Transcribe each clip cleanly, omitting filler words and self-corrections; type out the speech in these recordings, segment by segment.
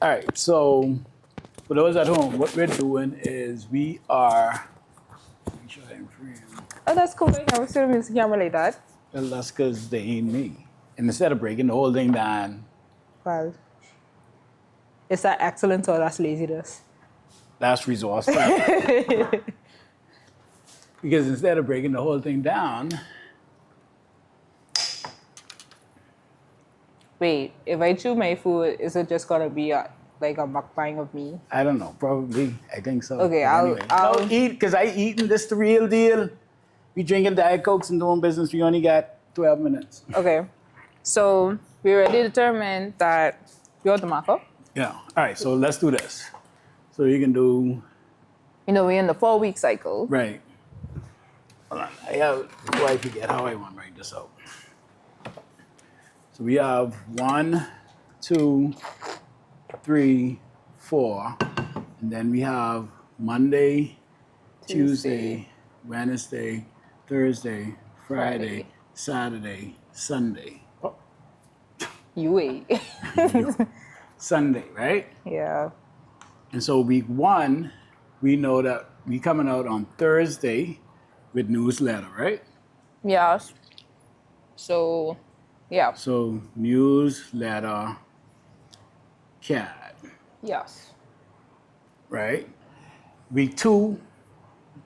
All right, so for those at home, what we're doing is we are. Make sure I'm free. Oh, that's cool. I never seen a music camera like that. Well, that's because they ain't me. And instead of breaking the whole thing down, Well, is that excellence or that's laziness? that's resourceful. Because instead of breaking the whole thing down, Wait, if I chew my food, is it just gonna be like a mukbang of me? I don't know, probably. I think so. Okay, But I'll no, eat, because I eating this the real deal. We drinking Diet Cokes and doing business. We only got 12 minutes. Okay, so we already determined that you're the marker. Yeah. All right, so let's do this. So you can do, You know, we're in the 4-week cycle. right. Hold on. Before I forget how I want to write this out. So we have 1, 2, 3, 4. And then we have Monday, Tuesday, Wednesday, Thursday, Friday, Saturday, Sunday. Oh, You wait. Sunday, right? Yeah. And so week 1, we know that we coming out on Thursday with newsletter, right? Yes. So, yeah. So newsletter, CAD, Yes. right? Week 2,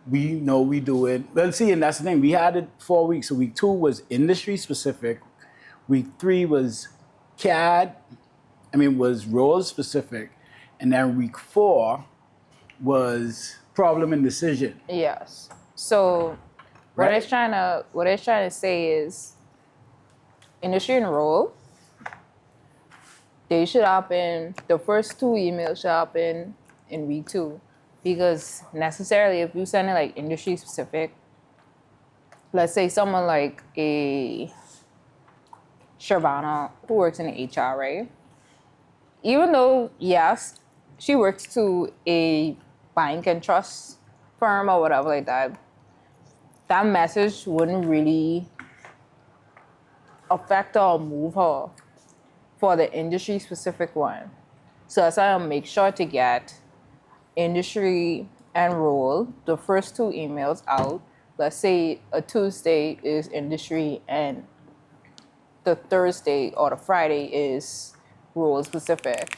we know we do it. Well, see, and that's the thing. We had it 4 weeks. So week 2 was industry specific. Week 3 was CAD. Was role specific. And then week 4 was problem and decision. Yes. So Right. what it's trying to say is industry and role, they should happen, the first 2 emails should happen in week 2. Because necessarily if you send it like industry specific, let's say someone like a Shavana who works in HR, right? Even though, yes, she works to a bank and trust firm or whatever like that, that message wouldn't really affect her or move her for the industry specific one. So that's why I'll make sure to get industry and role, the first 2 emails out. Let's say a Tuesday is industry and the Thursday or the Friday is role specific.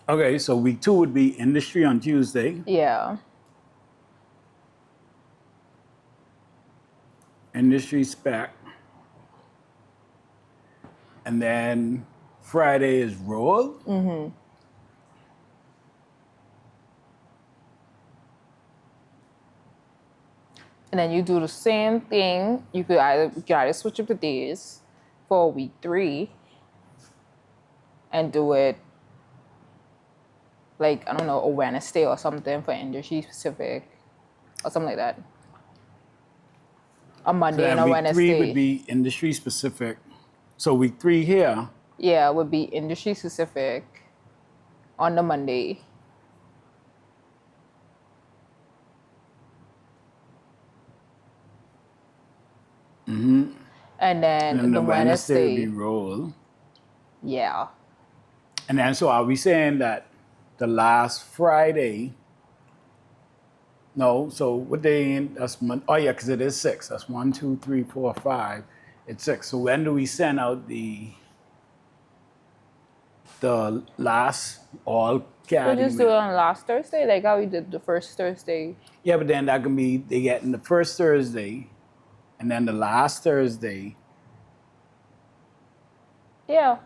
Okay, so week 2 would be industry on Tuesday, Yeah. industry spec. And then Friday is role. Mm-hmm. And then you do the same thing. You could either switch up the days for week 3 and do it like, I don't know, a Wednesday or something for industry specific or something like that. A Monday and a week Wednesday. 3 would be industry specific. So week 3 here, Yeah, would be industry specific on the Monday. Mm-hmm. And then the Wednesday would Wednesday. be role. Yeah. And then, so are we saying that the last Friday? No. So what day? That's Oh yeah, because it is 6. That's 1, 2, 3, 4, 5. It's 6. So when do we send out the last all CAD? We just do it on last Thursday, like how we did the first Thursday. Yeah, but then that can be they get in the first Thursday, and then the last Thursday. Yeah.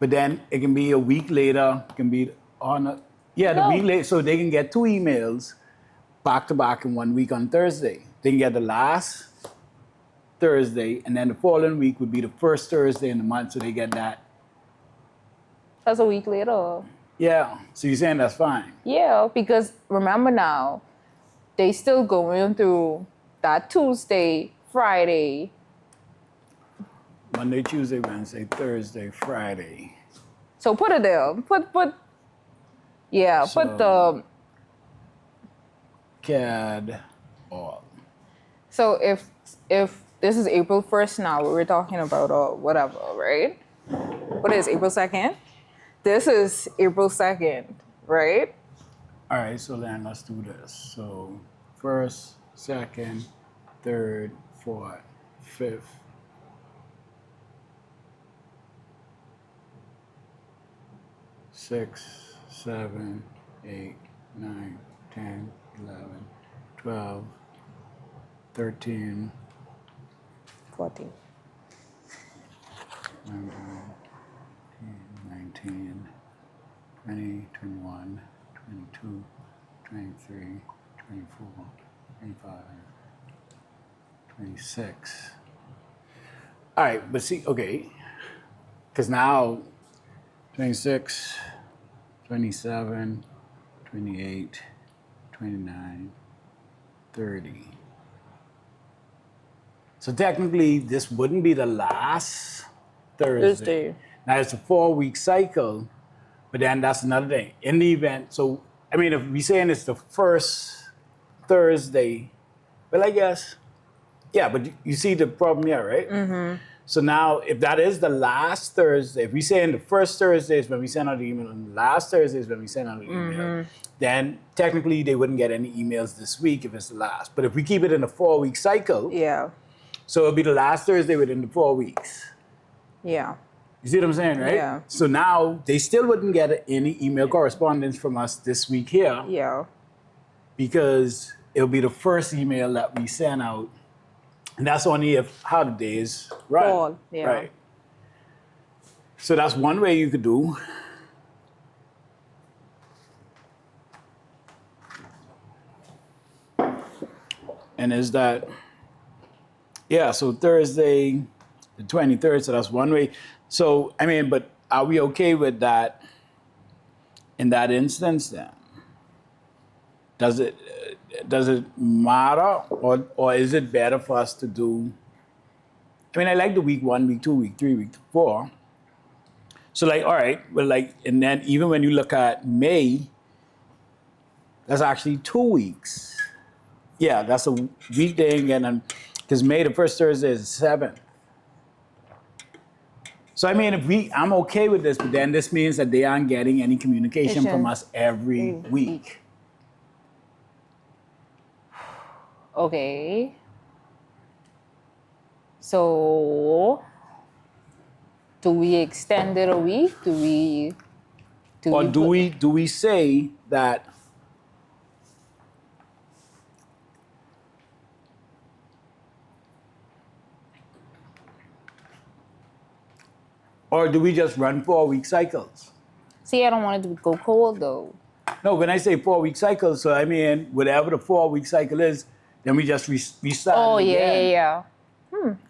But then it can be a week later. It can be on a the week later, so they can get 2 emails back to back in 1 week on Thursday. They can get the last Thursday, and then the following week would be the first Thursday in the month, so they get that. That's a week later. Yeah. So you're saying that's fine? Yeah, because remember now, they still going through that Tuesday, Friday. Monday, Tuesday, Wednesday, Thursday, Friday. So put it there. Put the CAD all. So if this is April 1st now, we're talking about whatever, right? What is April 2nd? This is April 2nd, right? All right, so then let's do this. So first, second, third, fourth, fifth. Six, 7, 8, 9, 10, 11, 12, 13, 14. 19, 20, 21, 22, 23, 24, 25, 26. All right, but see, okay, because now 26, 27, 28, 29, 30. So technically, this wouldn't be the last Thursday. Now, it's a 4-week cycle, but then that's another thing. In the event, so, I mean, if we're saying it's the first Thursday, well, I guess, yeah, but you see the problem here, right? Mm-hmm. So now, if that is the last Thursday, if we say in the first Thursday is when we send out the email, and the last Thursday is when we send out the email, then technically they wouldn't get any emails this week if it's the last. But if we keep it in a 4-week cycle, Yeah. so it'll be the last Thursday within the 4 weeks. Yeah. You see what I'm saying, right? Yeah. So now they still wouldn't get any email correspondence from us this week here Yeah. because it'll be the first email that we send out. And that's only if holidays run. Fall, yeah. Right. So that's one way you could do. And is that, yeah, so Thursday, the 23rd, so that's one way. So, I mean, but are we okay with that in that instance then? Does it matter, or is it better for us to do? I mean, I like the week 1, week 2, week 3, week 4. So, like, all right, well, like, and then even when you look at May, that's actually 2 weeks. Yeah, that's a weekday again, because May, the first Thursday is the 7th. So, I mean, I'm okay with this, but then this means that they aren't getting any communication from us every week. Okay. So, do we extend it a week? Do we say that or do we just run 4-week cycles? See, I don't want it to go cold though. No, when I say 4-week cycles, so I mean whatever the 4-week cycle is, then we just restart. Oh, it again. yeah.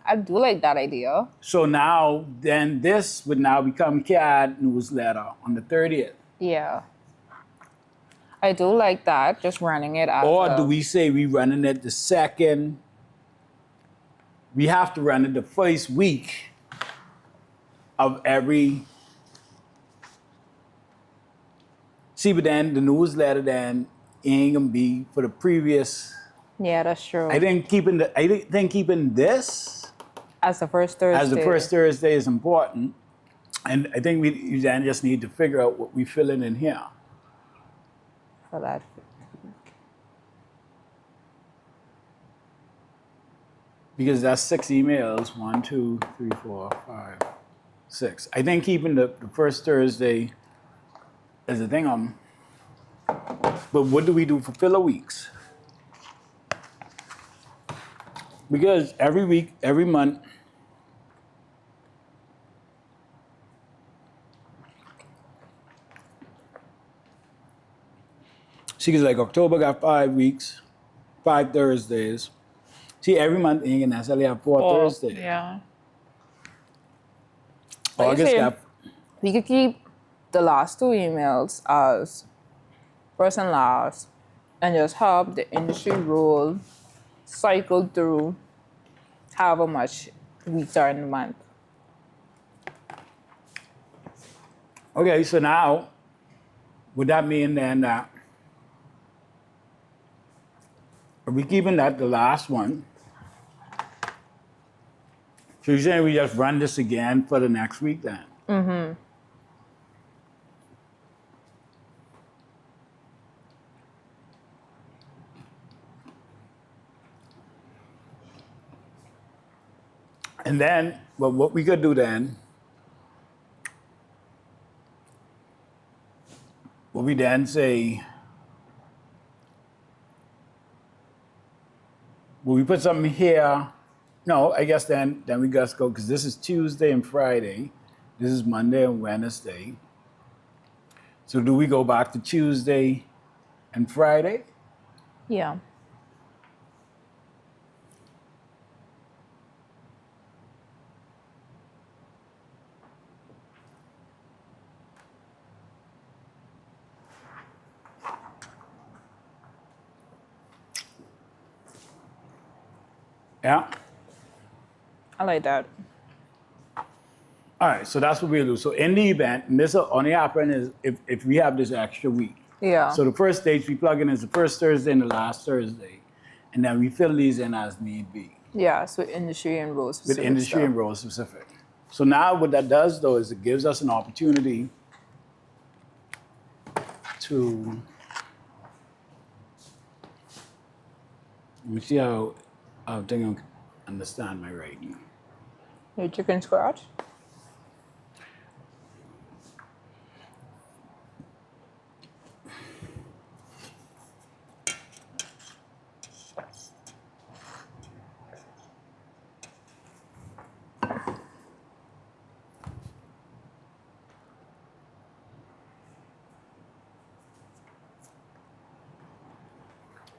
I do like that idea. So now, then this would now become CAD newsletter on the 30th. Yeah. I do like that, just running it as Or do we say we running it the second? We have to run it the first week of every. See, but then the newsletter then ain't gonna be for the previous. Yeah, that's true. I think keeping this as the first Thursday. as the first Thursday is important, and I think we then just need to figure out what we filling in here. For that. Because that's 6 emails. 1, 2, 3, 4, 5, 6. I think keeping the first Thursday is the thing on. But what do we do for filler weeks? Because every week, every month, see, because like October got 5 weeks, 5 Thursdays. See, every month ain't gonna necessarily have 4 Thursdays. Yeah. August got. We could keep the last 2 emails as first and last, and just have the industry rule cycle through however much weeks are in the month. Okay, so now, would that mean then that are we keeping that the last one? So you're saying we just run this again for the next week then? Mm-hmm. And then, well, what we could do then, what we then say, will we put something here? No, I guess then we just go, because this is Tuesday and Friday. This is Monday and Wednesday. So do we go back to Tuesday and Friday? Yeah. Yeah. I like that. All right, so that's what we'll do. So in the event, and this will only happen is if we have this extra week. Yeah. So the first dates we plug in is the first Thursday and the last Thursday. And then we fill these in as need be. Yeah, so industry and role With specific industry stuff. and role specific. So now what that does though is it gives us an opportunity to, let me see how I think I understand my writing. Your chicken scratch?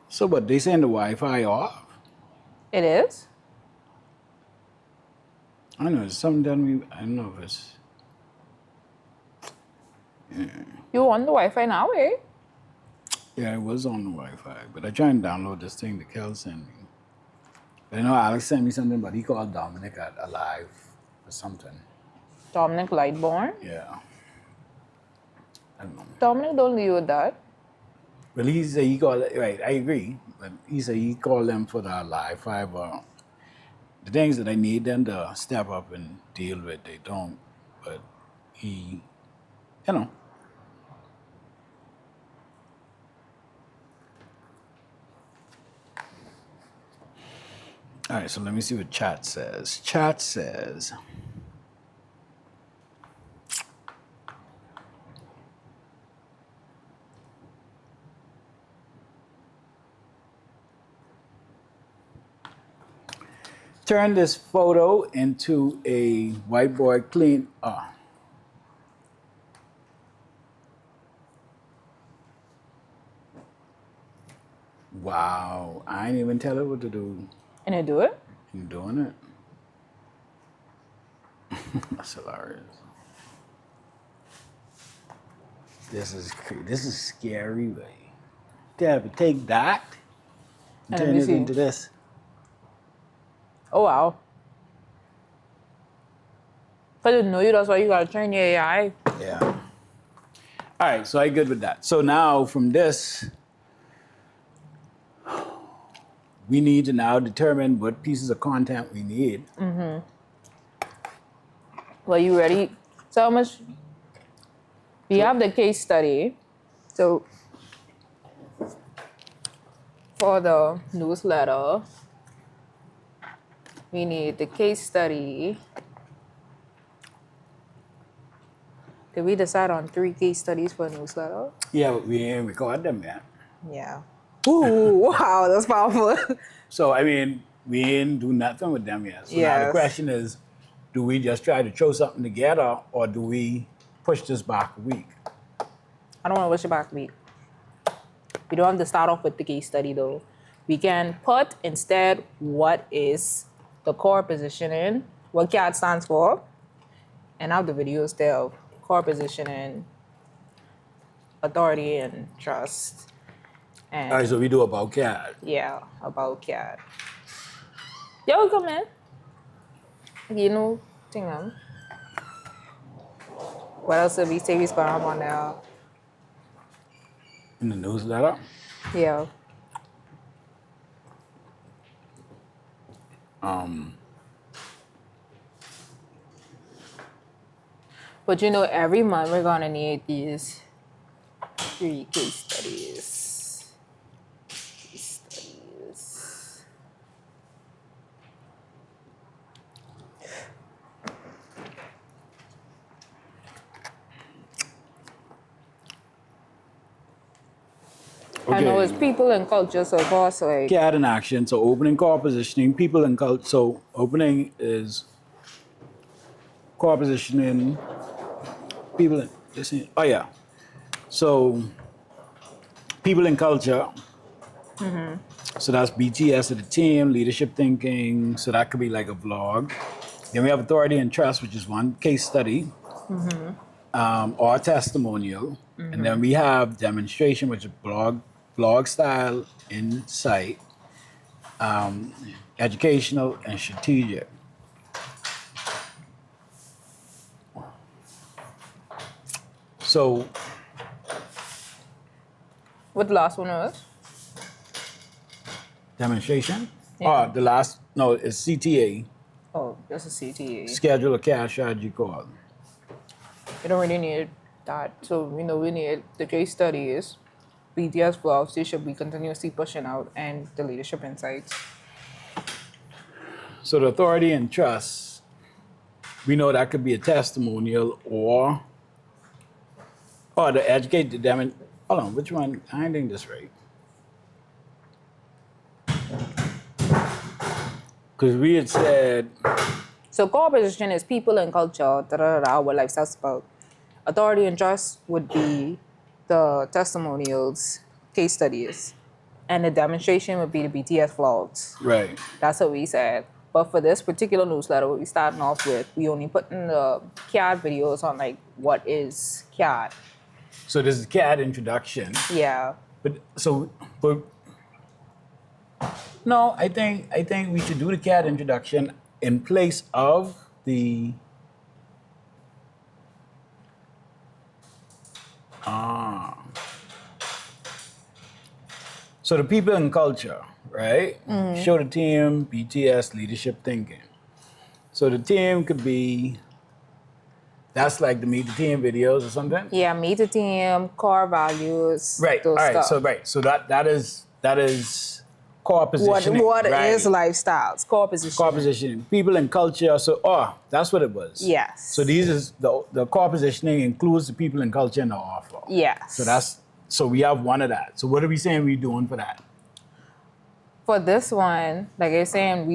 So but they saying the Wi-Fi off? It is? I don't know, it's something done, I don't know if it's, You on the Wi-Fi now, eh? yeah, it was on the Wi-Fi, but I tried to download this thing that Kel sent me. But I know Alex sent me something, but he called Dominic at Alive or something. Dominic Lightborn? Yeah. I don't know. Dominic don't leave with that. Well, he said he called, right, I agree, but he said he called them for the Alive 5. The things that I need them to step up and deal with, they don't. But he, you know. All right, so let me see what chat says. Chat says, turn this photo into a whiteboard clean. Wow, I ain't even tell her what to do. And you do it? You doing it? That's hilarious. This is scary, way. Tehv, take that and And turn let me it see. into this. Oh, wow. If I didn't know you, that's why you gotta train your AI. Yeah. All right, so I good with that. So now from this, we need to now determine what pieces of content we need. Well, you ready? So how much? We have the case study. So for the newsletter, we need the case study. Did we decide on 3 case studies for a newsletter? Yeah, but we ain't record them yet. Yeah. Ooh, wow, that's powerful. So, I mean, we ain't do nothing with them yet. So now the Yes. question is, do we just try to throw something together or do we push this back a week? I don't want to push it back a week. We don't have to start off with the case study though. We can put instead what is the core positioning, what CAD stands for, and have the videos there of core positioning, authority and trust. And All right, so we do about CAD. yeah, about CAD. Yo, come in. You know, thing on. What else did we say we's going on there? In the newsletter? Yeah. But you know, every month we're gonna need these 3 case studies. Case studies. I know it's Okay. people and culture, so of course, like, CAD in action. So opening, core positioning, people and culture. So opening is core positioning, people and listening. Oh yeah. So people and culture. So that's BTS of the team, leadership thinking. So that could be like a vlog. Then we have authority and trust, which is one case study or testimonial. And then we have demonstration, which is blog style, insight, educational, and strategic. So what the last one was? demonstration. Yeah. Oh, the last no, it's CTA, Oh, that's a CTA. schedule a cash strategy call. You don't really need that. So, we need the case studies, BTS vlogs, they should be continuously pushing out, and the leadership insights. So the authority and trust, we know that could be a testimonial or to educate them. Hold on, which one? I ain't doing this right. Because we had said, So core position is people and culture, what lifestyle's about. Authority and trust would be the testimonials, case studies, and the demonstration would be the BTS vlogs. right. That's what we said. But for this particular newsletter, what we starting off with, we only putting the CAD videos on like what is CAD. So this is CAD introduction. Yeah. But no, I think we should do the CAD introduction in place of the so the people and culture, right? Show the team, BTS, leadership thinking. So the team could be that's like the meet the team videos or something. Yeah, meet the team, core values, Right. All those right. stuff. So that is core positioning. What right? is lifestyles? Core position. Core positioning, people and culture. So, that's what it was. Yes. So these is the core positioning includes the people and culture in the offer. Yes. So we have one of that. So what are we saying we doing for that? For this one, like I was saying,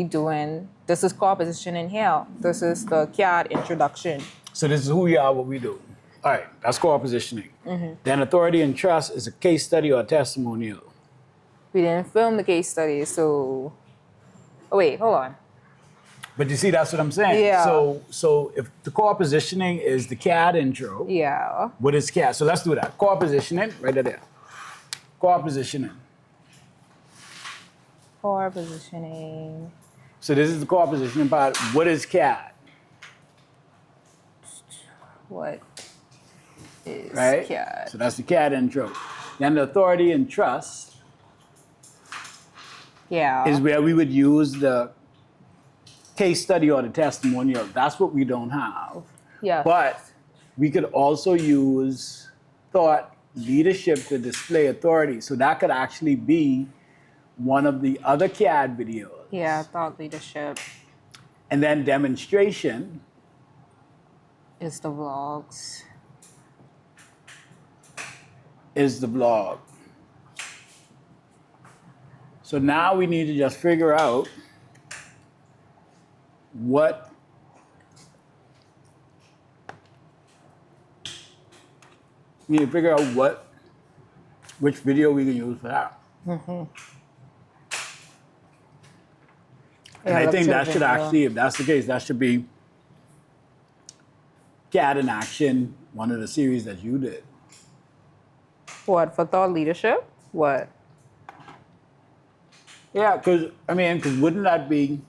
this is core positioning here. This is the CAD introduction. So this is who we are, what we do. All right, that's core positioning. Then authority and trust is a case study or a testimonial. We didn't film the case study, so. Oh, wait, hold on. But you see, that's what I'm saying. Yeah. So if the core positioning is the CAD intro, Yeah. what is CAD? So let's do that. Core positioning, right there. Core positioning. Core positioning. So this is the core positioning part. What is CAD? What is Right? CAD? So that's the CAD intro. Then the authority and trust Yeah. is where we would use the case study or the testimonial. That's what we don't have. Yeah. But we could also use thought leadership to display authority. So that could actually be one of the other CAD videos. Yeah, thought leadership And then demonstration is the vlogs. is the blog. So now we need to just figure out what we need to figure out which video we can use for that. And I think that should actually, if that's the case, that should be CAD in action, one of the series that you did. What, for thought leadership? What? Yeah, because wouldn't that be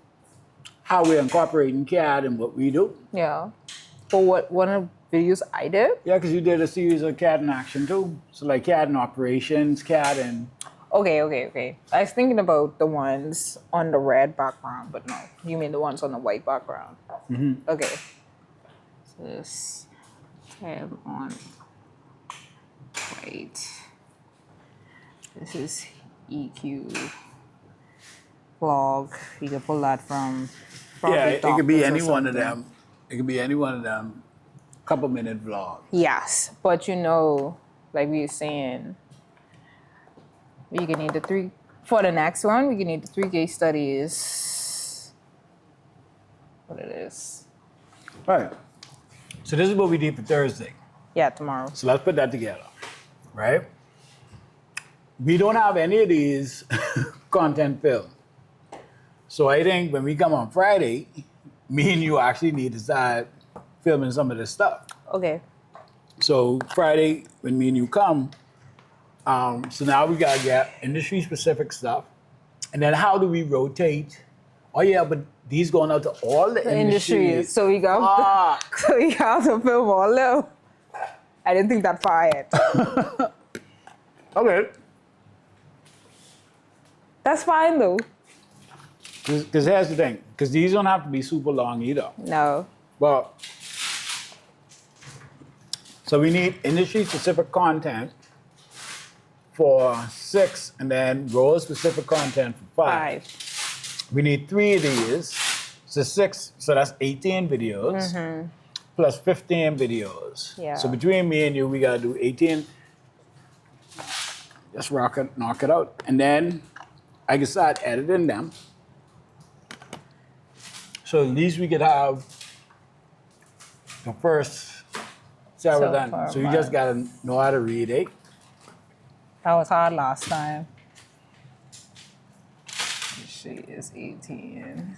how we're incorporating CAD in what we do? Yeah. For what, one of the videos I did? Yeah, because you did a series of CAD in action too. So like CAD in operations, CAD in. Okay. I was thinking about the ones on the red background, but no. You mean the ones on the white background. Okay. So this tab on white. This is EQ vlog. You can pull that from Yeah, it could be Doctors or any one of something. them. It could be any one of them. Couple-minute vlog. Yes, but like we were saying, We can need the 3. For the next one, we can need the 3 case studies. What it is. All right. So this is what we need for Thursday. Yeah, tomorrow. So let's put that together, right? We don't have any of these content filmed. So I think when we come on Friday, me and you actually need to start filming some of this stuff. Okay. So Friday, when me and you come, so now we gotta get industry-specific stuff. And then how do we rotate? Oh yeah, but these going out to all the industries. So we got so we have to film all of them. I didn't think that far yet. Okay. That's fine though. Because here's the thing, because these don't have to be super long either. No. But, so we need industry-specific content for 6, and then role-specific content for 5. We need 3 of these, so 6, so that's 18 videos, plus 15 videos. Yeah. So between me and you, we gotta do 18. Just knock it out. And then I can start editing them. So at least we could have the first several done. So you just gotta know how to read it. That was hard last time. She is 18.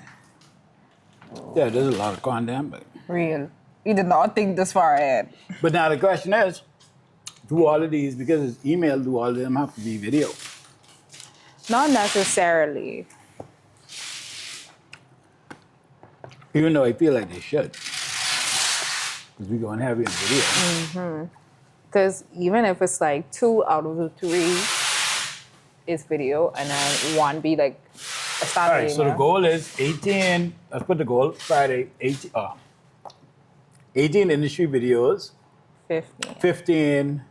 Yeah, there's a lot of content, but. Real. We did not think this far ahead. But now the question is, do all of these, because it's email, do all of them have to be video? Not necessarily. Even though I feel like they should. Because we're going heavy on video. Because even if it's like 2 out of the 3 is video, and then 1 be like a standard. All right, so the goal is 18, let's put the goal, Friday, 18 industry videos, 15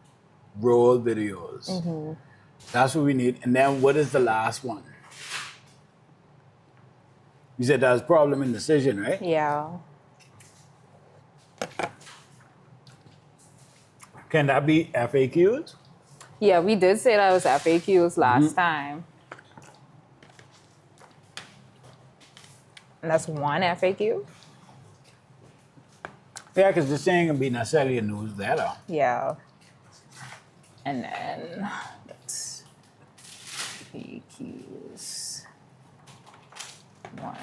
role videos. That's what we need. And then what is the last one? You said that was problem in decision, right? Yeah. Can that be FAQs? Yeah, we did say that was FAQs last time. And that's 1 FAQ? Yeah, because this ain't gonna be necessarily a newsletter. Yeah. And then that's FAQs 1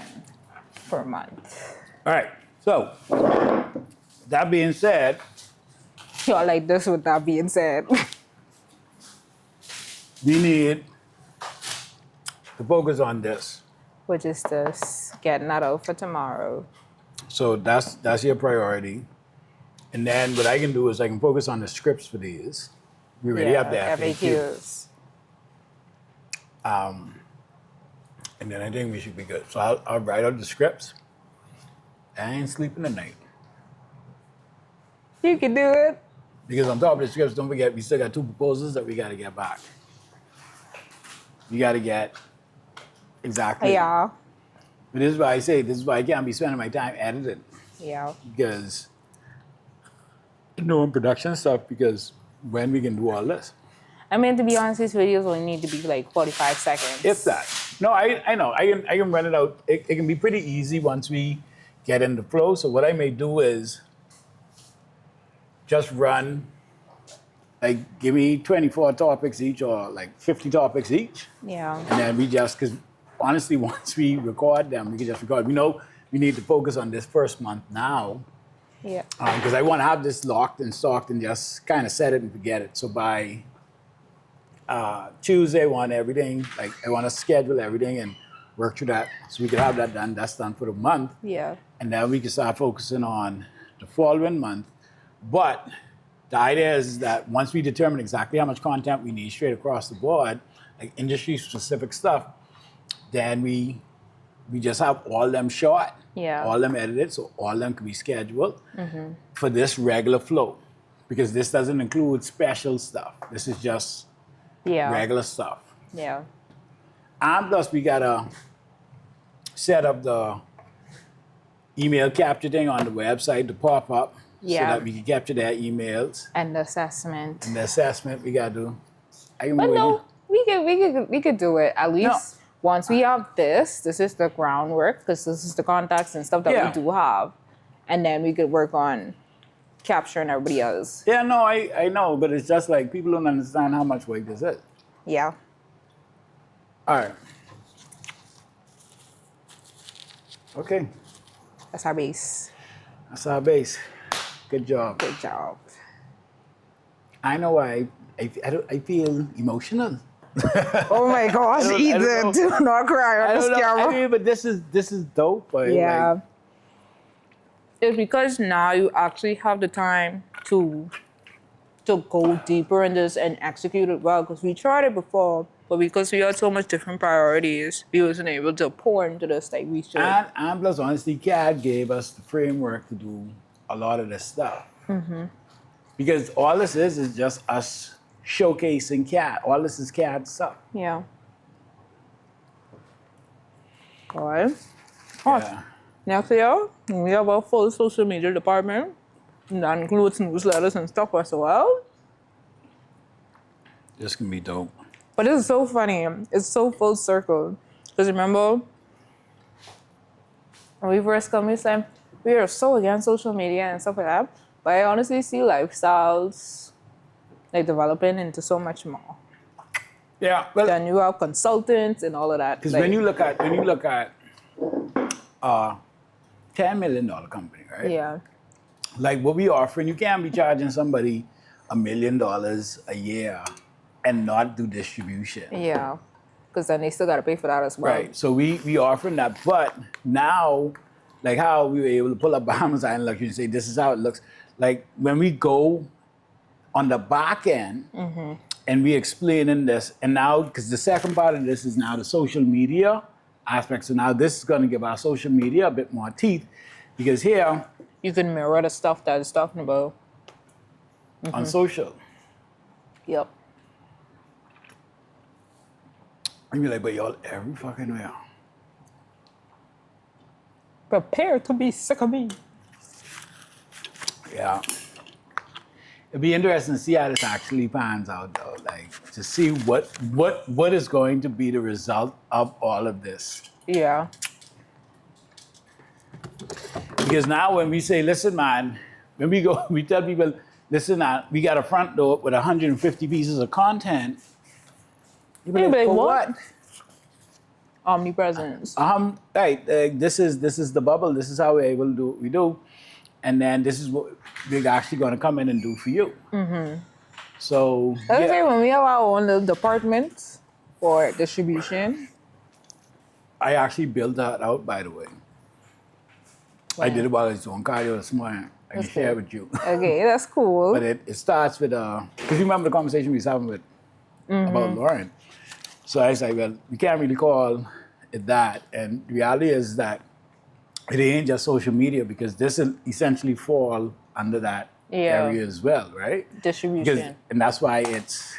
per month. All right, so that being said, Y'all like this with that being said. we need to focus on this. Which is this, getting that out for tomorrow. So that's your priority. And then what I can do is I can focus on the scripts for these. We already have the FAQs. And then I think we should be good. So I'll write out the scripts. I ain't sleeping tonight. You can do it. Because on top of the scripts, don't forget, we still got 2 proposals that we got to get back. You got to get exactly. Yeah. But this is why I say, this is why I can't be spending my time editing. Yeah. Because, in production stuff, because when we can do all this. I mean, to be honest, these videos only need to be like 45 seconds. If that. No, I know. I can run it out. It can be pretty easy once we get in the flow. So what I may do is just run, like, give me 24 topics each or like 50 topics each. Yeah. And then we just, because honestly, once we record them, we can just record. We know we need to focus on this first month now. Yeah. Because I want to have this locked and stocked and just kind of set it and forget it. So by Tuesday, I want everything, like I want to schedule everything and work through that so we can have that done. That's done for the month. Yeah. And then we can start focusing on the following month. But the idea is that once we determine exactly how much content we need straight across the board, like industry-specific stuff, then we just have all them shot, all them edited, so all them can be scheduled for this regular flow. Because this doesn't include special stuff. This is just regular stuff. Yeah. And plus we gotta set up the email capture thing on the website to pop up so that we can capture their emails. And the assessment. And the assessment we gotta do. But no, we could do it at least once we have this. This is the groundwork because this is the contacts and stuff that Yeah. we do have, and then we could work on capturing everybody else. Yeah, no, I know, but it's just like people don't understand how much work this is. Yeah. All right. Okay, That's our base. that's our base. Good job. Good job. I know why I feel emotional. Oh my gosh, I don't Ethan, know. do not cry I on this don't know. camera. I mean, but this is dope. But Yeah. like, It's because now you actually have the time to go deeper in this and execute it well. Because we tried it before, but because we had so much different priorities, we wasn't able to pour into this like we should. and plus, honestly, CAD gave us the framework to do a lot of this stuff. Because all this is just us showcasing CAD. All this is CAD stuff. Yeah. All right. All right. Yeah. Next year, we have a full social media department. And that includes newsletters and stuff as well. This can be dope. But it's so funny. It's so full circle. Because remember, when we first come, we said, we are so against social media and stuff like that. But I honestly see lifestyles like developing into so much more. Yeah. Well, Then you have consultants and all of that. because like, when you look at $10 million company, right? yeah, Like what we offering, you can't be charging somebody $1 million a year and not do distribution. yeah. Because then they still got to pay for that as well. Right. So we offering that, but now, like how we were able to pull up Bahamas Island Luxury and say this is how it looks. Like when we go on the back end and we explaining this, and now because the second part of this is now the social media aspect. So now this is going to give our social media a bit more teeth, because here You can mirror the stuff that it's talking about. on social, Yep. and you're like, but y'all every fucking way. Prepare to be sick of me. Yeah. It'd be interesting to see how this actually pans out, though. Like to see what is going to be the result of all of this. Yeah. Because now when we say, listen, man, when we go, we tell people, listen, we got a front door with 150 pieces of content. You be Hey, like, babe, for what? what? Omnipresence. Right. This is the bubble. This is how we're able to do what we do, and then this is what we're actually going to come in and do for you. So Let's say yeah, when we have our own little department for distribution. I actually built that out, by the way. I did it while I was doing cardio this morning. I can That's share good. with you. Okay, that's cool. But it starts with, because you remember the conversation we was having with about Lauren. So I was like, well, we can't really call it that. And the reality is that it ain't just social media, because this will essentially fall under that Yeah. area as well, right? Distribution. And that's why it's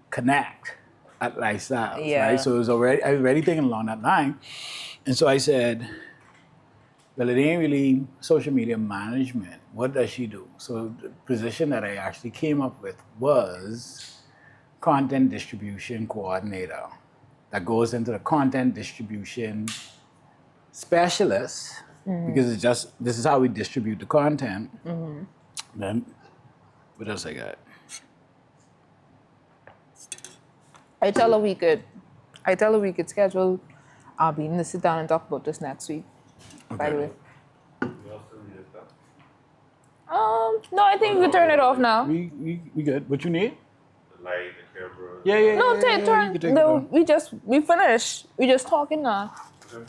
connect at lifestyles, Yeah. right? So I was already thinking along that line. And so I said, well, it ain't really social media management. What does she do? So the position that I actually came up with was content distribution coordinator. That goes into the content distribution specialist, because it's just, this is how we distribute the content. Then, what else I got? I tell her we could schedule our meeting to sit down and talk about this next week. By the way. No, I think we can turn it off now. We good. What you need? The light, the camera. Yeah. No, you can take it no, down. we finished. We just talking now. Okay.